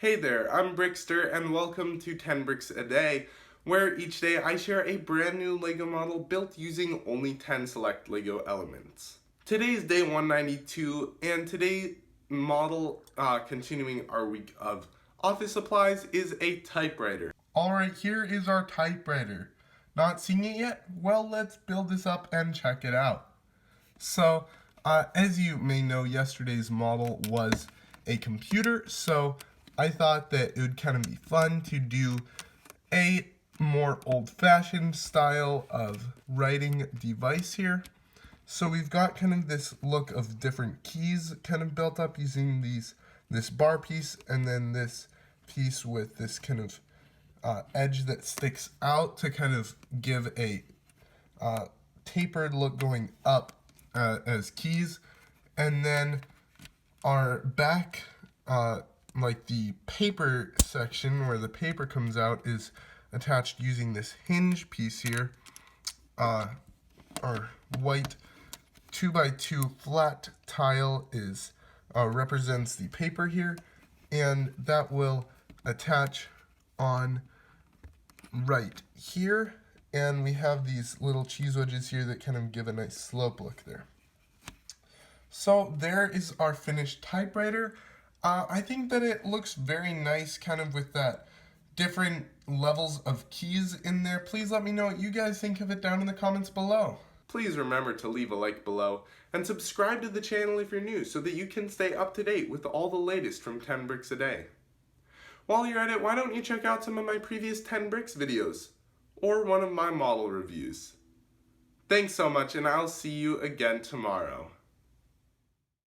Hey there, I'm Brixter and welcome to 10 Bricks a Day, where each day I share a brand new LEGO model built using only 10 select LEGO elements. Today is day 192 and today's model, continuing our week of office supplies, is a typewriter. Alright, here is our typewriter. Not seen it yet? Well, let's build this up and check it out. So, as you may know, yesterday's model was a computer, so I thought that it would kind of be fun to do a more old-fashioned style of writing device here. So we've got kind of this look of different keys kind of built up using this bar piece and then this piece with this kind of edge that sticks out to kind of give a tapered look going up as keys. And then our back, like the paper section where the paper comes out, is attached using this hinge piece here. Our white 2x2 flat tile is represents the paper here, and that will attach on right here. And we have these little cheese wedges here that kind of give a nice slope look there. So there is our finished typewriter. I think that it looks very nice, kind of with that different levels of keys in there. Please let me know what you guys think of it down in the comments below. Please remember to leave a like below and subscribe to the channel if you're new so that you can stay up to date with all the latest from 10 Bricks a Day. While you're at it, why don't you check out some of my previous 10 Bricks videos or one of my model reviews. Thanks so much, and I'll see you again tomorrow.